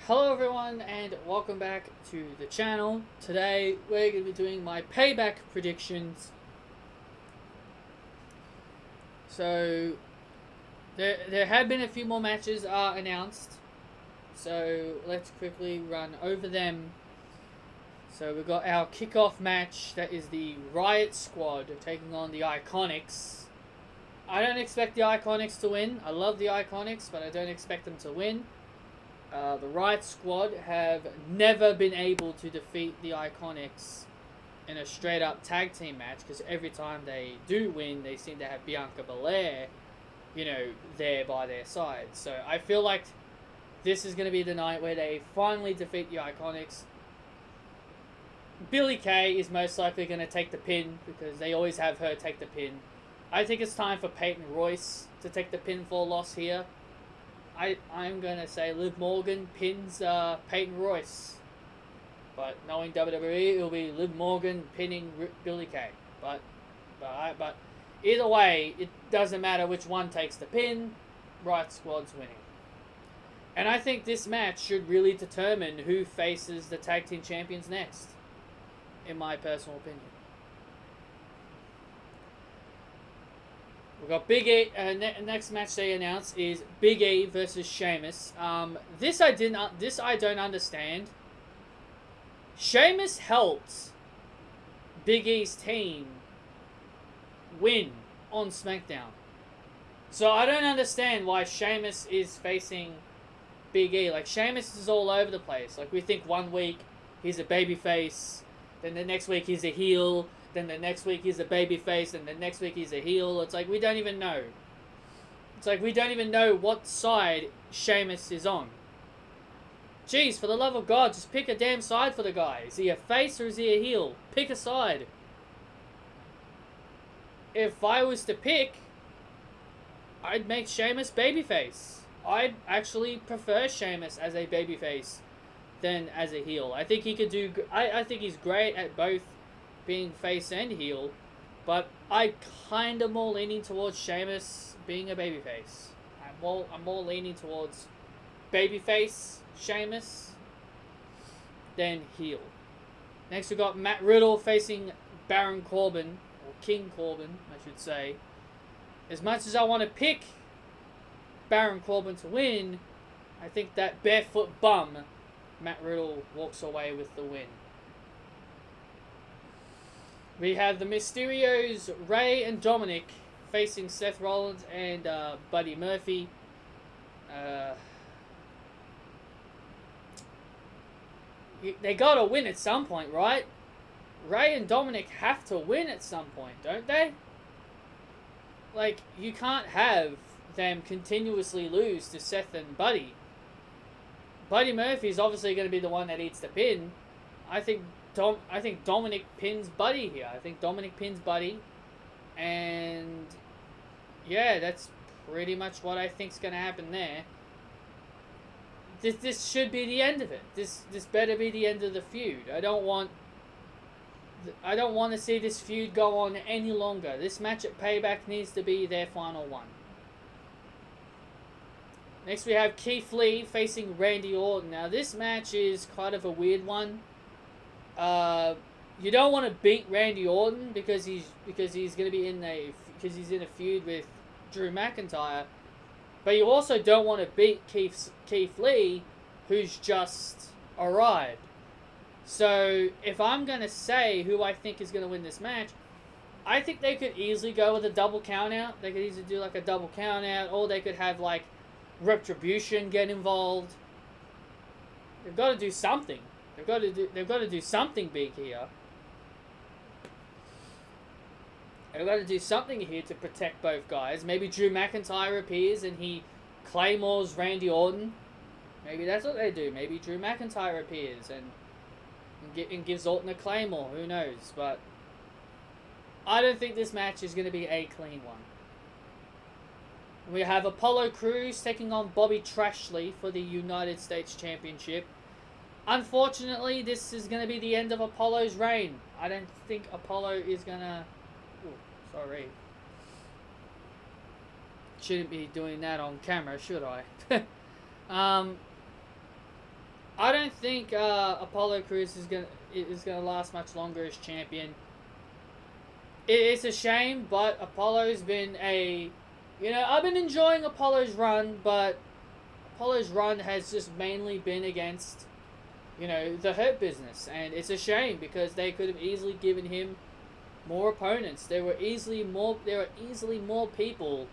Hello everyone and welcome back to the channel. Today we're going to be doing my Payback predictions. So there have been a few more matches announced. So let's quickly run over them. So we've got our kickoff match, that is the Riot Squad taking on the Iconics. I don't expect the Iconics to win. I love the Iconics, but I don't expect them to win. The Riot Squad have never been able to defeat the Iconics in a straight up tag team match, because every time they do win, they seem to have Bianca Belair, there by their side. So I feel like this is going to be the night where they finally defeat the Iconics. Billie Kay is most likely going to take the pin, because they always have her take the pin. I think it's time for Peyton Royce to take the pinfall loss here. I'm going to say Liv Morgan pins Peyton Royce. But knowing WWE, it'll be Liv Morgan pinning Billie Kay. But either way, it doesn't matter which one takes the pin. Riot Squad's winning. And I think this match should really determine who faces the tag team champions next, in my personal opinion. We've got Big E. Next match they announced is Big E versus Sheamus. This I don't understand. Sheamus helped Big E's team win on SmackDown, so I don't understand why Sheamus is facing Big E. Like, Sheamus is all over the place. Like, we think one week he's a babyface, then the next week he's a heel. Then the next week he's a babyface, and the next week he's a heel. It's like we don't even know. It's like we don't even know what side Sheamus is on. Jeez, for the love of God, just pick a damn side for the guy. Is he a face or is he a heel? Pick a side. If I was to pick, I'd make Sheamus babyface. I'd actually prefer Sheamus as a babyface than as a heel. I think he could do. I think he's great at both being face and heel, but I kind of more leaning towards Sheamus being a babyface. I'm more leaning towards babyface Sheamus than heel. Next we got Matt Riddle facing Baron Corbin, or King Corbin, I should say. As much as I want to pick Baron Corbin to win, I think that barefoot bum Matt Riddle walks away with the win. We have the Mysterios, Ray and Dominic, facing Seth Rollins and Buddy Murphy. They gotta win at some point, right? Ray and Dominic have to win at some point, don't they? Like, you can't have them continuously lose to Seth and Buddy. Buddy Murphy's obviously going to be the one that eats the pin. I think Dominic pins Buddy here. I think Dominic pins Buddy. And yeah, that's pretty much what I think's going to happen there. This should be the end of it. This better be the end of the feud. I don't want to see this feud go on any longer. This match at Payback needs to be their final one. Next we have Keith Lee facing Randy Orton. Now this match is kind of a weird one. You don't want to beat Randy Orton because he's going to be in a feud with Drew McIntyre, but you also don't want to beat Keith Lee, who's just arrived. So if I'm going to say who I think is going to win this match, I think they could easily go with a double count out. They could easily do like a double count out, or they could have like Retribution get involved. They've got to do something. They've got to do something big here. They've got to do something here to protect both guys. Maybe Drew McIntyre appears and he claymores Randy Orton. Maybe that's what they do. Maybe Drew McIntyre appears and gives Orton a claymore. Who knows? But I don't think this match is going to be a clean one. We have Apollo Crews taking on Bobby Trashley for the United States Championship. Unfortunately, this is going to be the end of Apollo's reign. I don't think Apollo is going to... Oh, sorry. Shouldn't be doing that on camera, should I? I don't think Apollo Crews is gonna last much longer as champion. It's a shame, but Apollo's been I've been enjoying Apollo's run, but Apollo's run has just mainly been against, the Hurt Business, and it's a shame because they could have easily given him more opponents. There were easily more people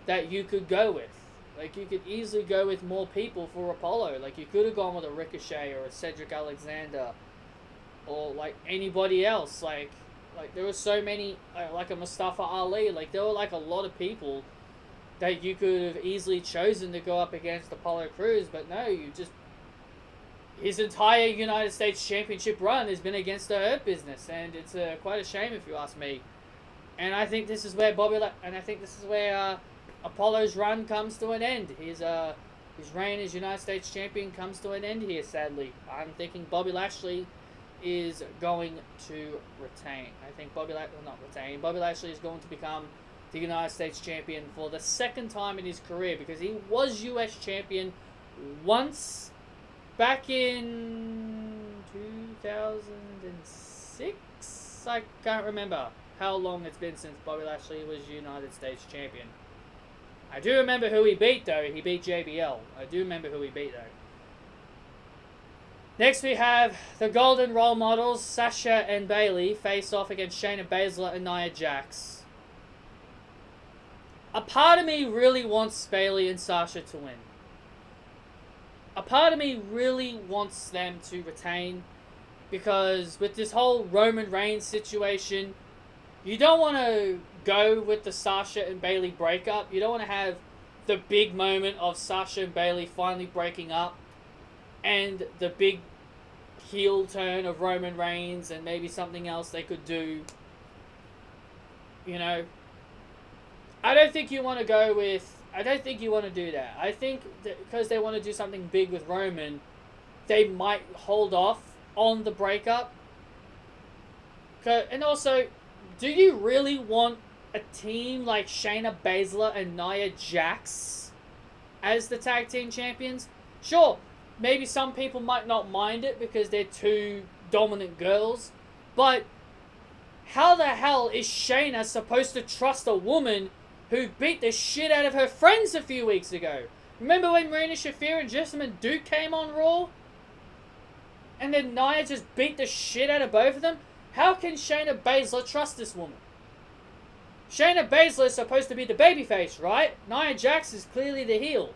that you could go with. Like, you could easily go with more people for Apollo. Like, you could have gone with a Ricochet or a Cedric Alexander or, like, anybody else. Like there were so many, like a Mustafa Ali. Like, there were, like, a lot of people that you could have easily chosen to go up against Apollo Crews. But no, his entire United States Championship run has been against the Hurt Business. And it's quite a shame, if you ask me. And I think this is where Apollo's run comes to an end. His reign as United States Champion comes to an end here, sadly. I'm thinking Bobby Lashley is going to retain. I think Bobby Lashley is going to become the United States Champion for the second time in his career, because he was US Champion once back in 2006. I can't remember how long it's been since Bobby Lashley was United States Champion. I do remember who he beat, though. He beat JBL. I do remember who he beat, though. Next, we have the Golden Role Models, Sasha and Bayley, face off against Shayna Baszler and Nia Jax. A part of me really wants Bayley and Sasha to win. A part of me really wants them to retain, because with this whole Roman Reigns situation, you don't want to go with the Sasha and Bayley breakup. You don't want to have the big moment of Sasha and Bayley finally breaking up and the big heel turn of Roman Reigns and maybe something else they could do. I don't think you want to do that. I think that because they want to do something big with Roman, they might hold off on the breakup. And also, do you really want a team like Shayna Baszler and Nia Jax as the tag team champions? Sure, maybe some people might not mind it because they're two dominant girls, but how the hell is Shayna supposed to trust a woman who beat the shit out of her friends a few weeks ago? Remember when Marina Shafir and Jessamine Duke came on Raw? And then Nia just beat the shit out of both of them? How can Shayna Baszler trust this woman? Shayna Baszler is supposed to be the babyface, right? Nia Jax is clearly the heel.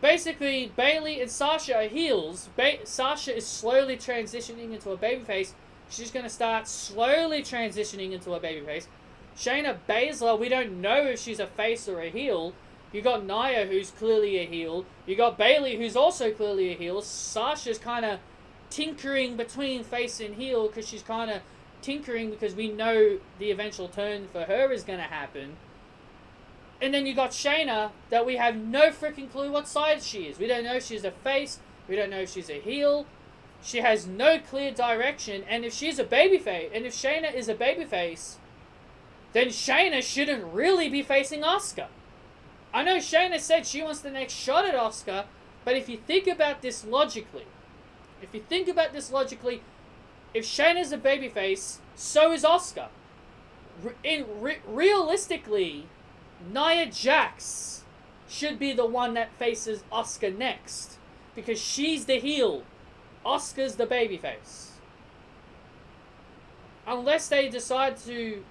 Basically, Bayley and Sasha are heels. Sasha is slowly transitioning into a babyface. She's going to start slowly transitioning into a babyface. Shayna Baszler, we don't know if she's a face or a heel. You got Naya, who's clearly a heel. You got Bayley, who's also clearly a heel. Sasha's kind of tinkering between face and heel because she's kind of tinkering because we know the eventual turn for her is going to happen. And then you got Shayna, that we have no freaking clue what side she is. We don't know if she's a face. We don't know if she's a heel. She has no clear direction. And if she's a babyface, and if Shayna is a babyface, then Shayna shouldn't really be facing Asuka. I know Shayna said she wants the next shot at Asuka, but if you think about this logically, if Shayna's a babyface, so is Asuka. Realistically, Nia Jax should be the one that faces Asuka next, because she's the heel. Asuka's the babyface. Unless they decide to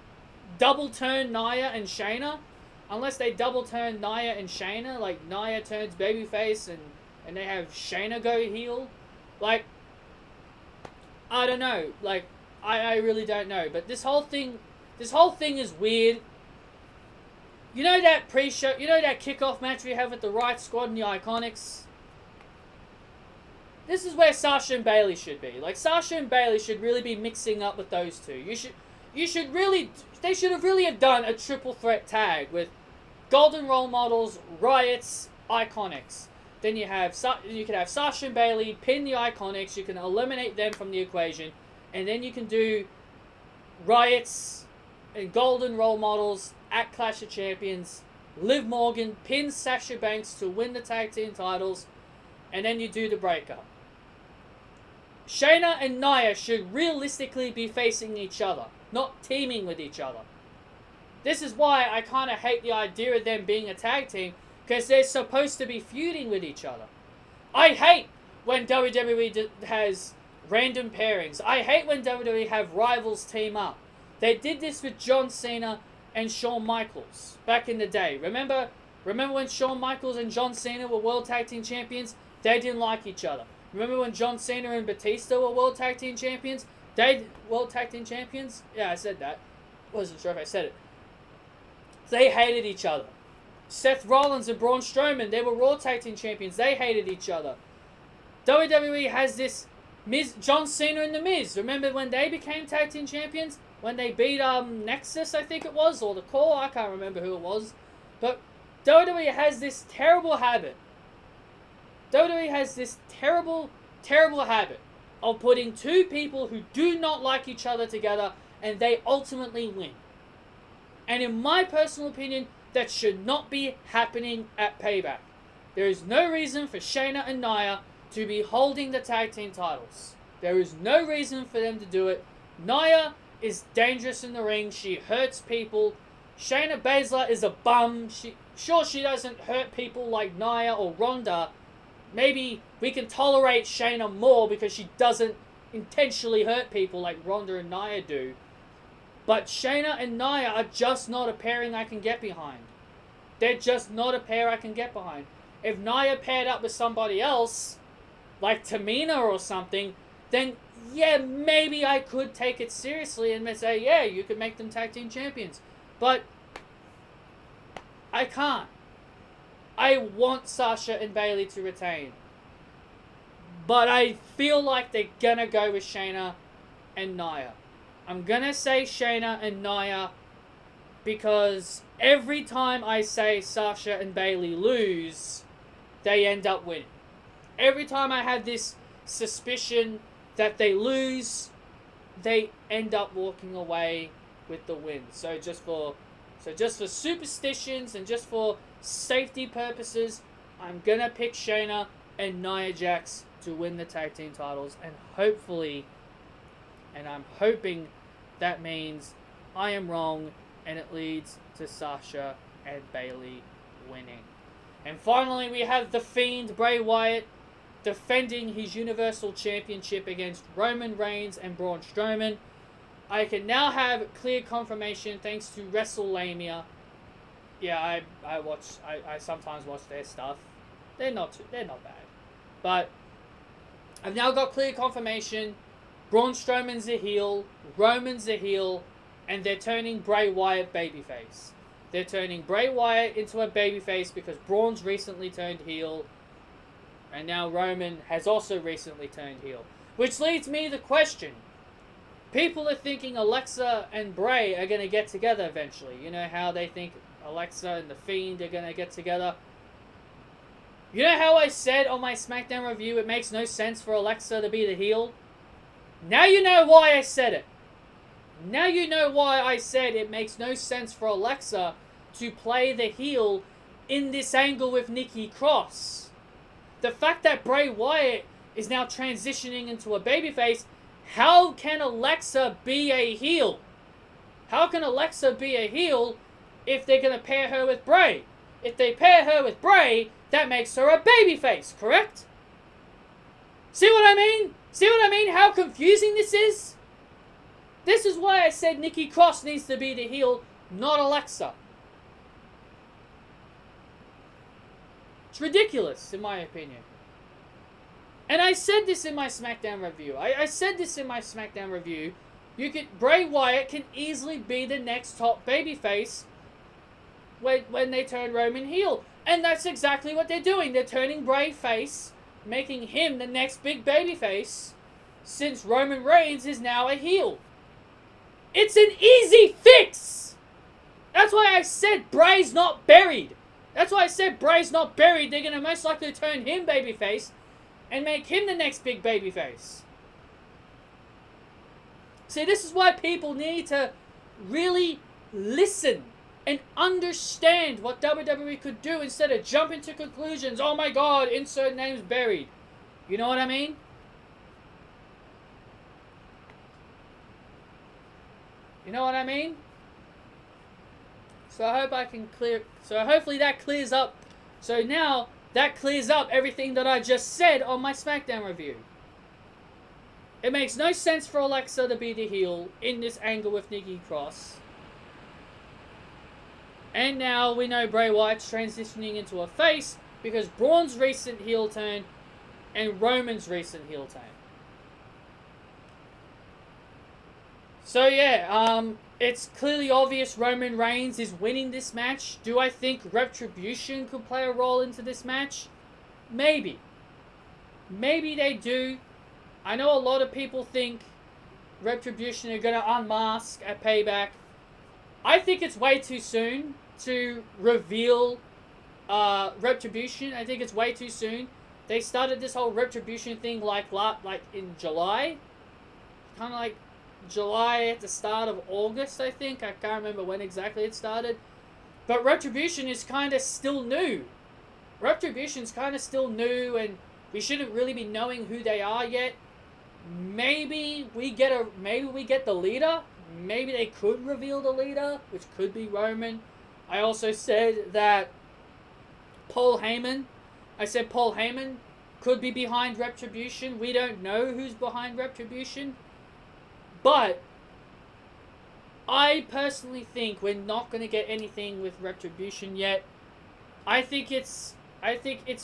double turn Nia and Shayna, like Nia turns babyface and they have Shayna go heel, like, I don't know, like, I really don't know, but this whole thing is weird. You know that pre-show, that kickoff match we have with the Riot Squad and the Iconics? This is where Sasha and Bayley should be. Like, Sasha and Bayley should really be mixing up with those two. They should have really done a triple threat tag with Golden Role Models, Riots, Iconics. Then you could have Sasha and Bayley pin the Iconics. You can eliminate them from the equation, and then you can do Riots and Golden Role Models at Clash of Champions. Liv Morgan pins Sasha Banks to win the tag team titles, and then you do the breakup. Shayna and Naya should realistically be facing each other, not teaming with each other. This is why I kind of hate the idea of them being a tag team, because they're supposed to be feuding with each other. I hate when WWE has random pairings. I hate when WWE have rivals team up. They did this with John Cena and Shawn Michaels back in the day. Remember when Shawn Michaels and John Cena were World Tag Team Champions? They didn't like each other. Remember when John Cena and Batista were World Tag Team Champions? World Tag Team Champions? Yeah, I said that. Wasn't sure if I said it. They hated each other. Seth Rollins and Braun Strowman, they were Raw Tag Team Champions. They hated each other. WWE has this John Cena and The Miz. Remember when they became Tag Team Champions? When they beat Nexus, I think it was, or The Core, I can't remember who it was. But WWE has this terrible habit. WWE has this terrible, terrible habit of putting two people who do not like each other together, and they ultimately win. And in my personal opinion, that should not be happening at Payback. There is no reason for Shayna and Naya to be holding the tag team titles. There is no reason for them to do it. Naya is dangerous in the ring. She hurts people. Shayna Baszler is a bum. She doesn't hurt people like Naya or Ronda. Maybe we can tolerate Shayna more because she doesn't intentionally hurt people like Ronda and Naya do. But Shayna and Naya are just not a pairing I can get behind. They're just not a pair I can get behind. If Naya paired up with somebody else, like Tamina or something, then yeah, maybe I could take it seriously and say, yeah, you could make them tag team champions. But I can't. I want Sasha and Bayley to retain. But I feel like they're gonna go with Shayna and Naya. I'm gonna say Shayna and Naya because every time I say Sasha and Bayley lose, they end up winning. Every time I have this suspicion that they lose, they end up walking away with the win. So just for superstitions and just for safety purposes, I'm gonna pick Shayna and Nia Jax to win the tag team titles, and hopefully, and I'm hoping that means I am wrong and it leads to Sasha and Bayley winning. And finally, we have The Fiend Bray Wyatt defending his Universal Championship against Roman Reigns and Braun Strowman. I can now have clear confirmation thanks to WrestleLamia. Yeah, I sometimes watch their stuff. They're not bad. But I've now got clear confirmation. Braun Strowman's a heel, Roman's a heel, and they're turning Bray Wyatt babyface. They're turning Bray Wyatt into a babyface because Braun's recently turned heel, and now Roman has also recently turned heel. Which leads me to the question. People are thinking Alexa and Bray are going to get together eventually. You know how they think Alexa and The Fiend are going to get together? You know how I said on my SmackDown review it makes no sense for Alexa to be the heel? Now you know why I said it. Now you know why I said it makes no sense for Alexa to play the heel in this angle with Nikki Cross. The fact that Bray Wyatt is now transitioning into a babyface, how can Alexa be a heel? How can Alexa be a heel if they're going to pair her with Bray? If they pair her with Bray, that makes her a babyface, correct? See what I mean? See what I mean? How confusing this is? This is why I said Nikki Cross needs to be the heel, not Alexa. It's ridiculous, in my opinion. And I said this in my SmackDown review. I said this in my SmackDown review. Bray Wyatt can easily be the next top babyface when they turn Roman heel. And that's exactly what they're doing. They're turning Bray face, making him the next big babyface, since Roman Reigns is now a heel. It's an easy fix! That's why I said Bray's not buried. That's why I said Bray's not buried. They're going to most likely turn him babyface and make him the next big babyface. See, this is why people need to really listen and understand what WWE could do instead of jumping to conclusions. Oh my god, insert names buried. You know what I mean? You know what I mean? So I hope I can clear... So hopefully that clears up. So now, that clears up everything that I just said on my SmackDown review. It makes no sense for Alexa to be the heel in this angle with Nikki Cross. And now we know Bray Wyatt's transitioning into a face because Braun's recent heel turn and Roman's recent heel turn. So yeah, it's clearly obvious Roman Reigns is winning this match. Do I think Retribution could play a role into this match? Maybe. Maybe they do. I know a lot of people think Retribution are going to unmask at Payback. I think it's way too soon to reveal Retribution. I think it's way too soon. They started this whole Retribution thing like in July. Kind of like July at the start of August, I think. I can't remember when exactly it started. But Retribution is kind of still new. Retribution's kind of still new, and we shouldn't really be knowing who they are yet. Maybe we get the leader. Maybe they could reveal the leader, which could be Roman. I also said that Paul Heyman could be behind Retribution. We don't know who's behind Retribution. But I personally think we're not going to get anything with Retribution yet. I think it's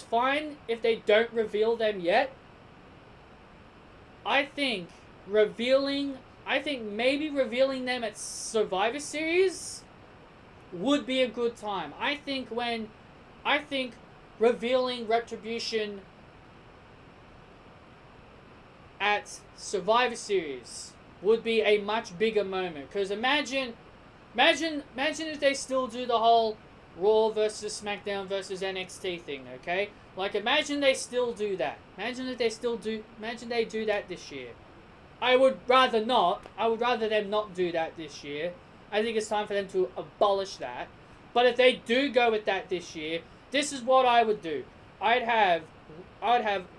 fine if they don't reveal them yet. I think maybe revealing them at Survivor Series would be a good time. I think revealing Retribution at Survivor Series would be a much bigger moment. Because imagine if they still do the whole Raw versus SmackDown versus NXT thing, okay? Like, imagine they still do that. Imagine they do that this year. I would rather not. I would rather them not do that this year. I think it's time for them to abolish that. But if they do go with that this year, this is what I would do. I'd have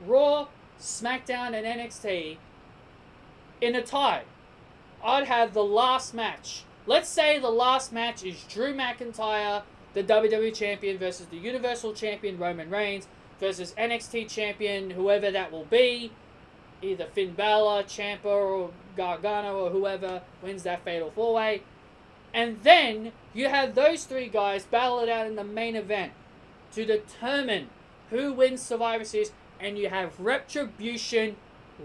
Raw, SmackDown, and NXT in a tie. I'd have the last match. Let's say the last match is Drew McIntyre, the WWE Champion, versus the Universal Champion, Roman Reigns, versus NXT Champion, whoever that will be. Either Finn Balor, Ciampa, or Gargano, or whoever wins that Fatal 4-Way. And then you have those three guys battle it out in the main event to determine who wins Survivor Series, and you have Retribution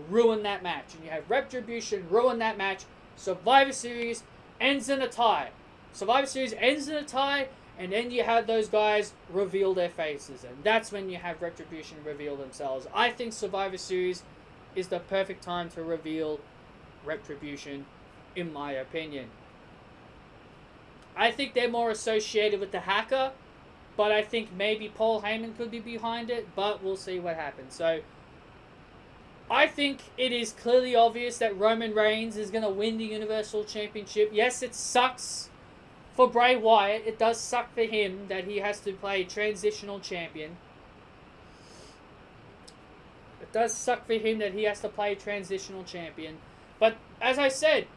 ruin that match. Survivor Series ends in a tie. And then you have those guys reveal their faces. And that's when you have Retribution reveal themselves. I think Survivor Series is the perfect time to reveal Retribution, in my opinion. I think they're more associated with the Hacker, but I think maybe Paul Heyman could be behind it, but we'll see what happens. So, I think it is clearly obvious that Roman Reigns is going to win the Universal Championship. Yes, it sucks for Bray Wyatt. It does suck for him that he has to play transitional champion. But as I said,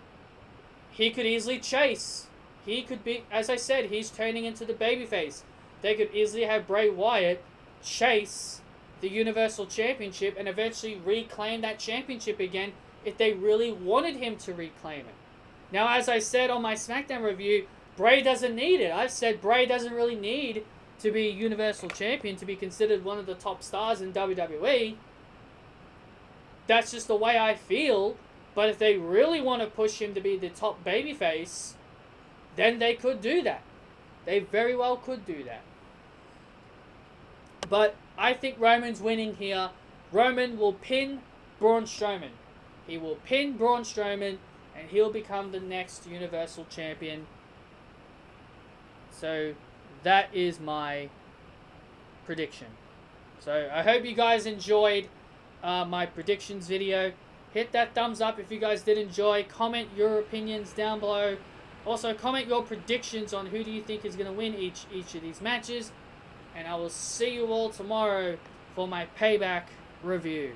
he could easily chase. As I said, he's turning into the babyface. They could easily have Bray Wyatt chase the Universal Championship and eventually reclaim that championship again if they really wanted him to reclaim it. Now, as I said on my SmackDown review, Bray doesn't need it. I've said Bray doesn't really need to be Universal Champion to be considered one of the top stars in WWE. That's just the way I feel. But if they really want to push him to be the top babyface, then they could do that. They very well could do that. But I think Roman's winning here. Roman will pin Braun Strowman. He will pin Braun Strowman, and he'll become the next Universal Champion. So, that is my prediction. So, I hope you guys enjoyed my predictions video. Hit that thumbs up if you guys did enjoy. Comment your opinions down below. Also, comment your predictions on who do you think is going to win each of these matches. And I will see you all tomorrow for my Payback review.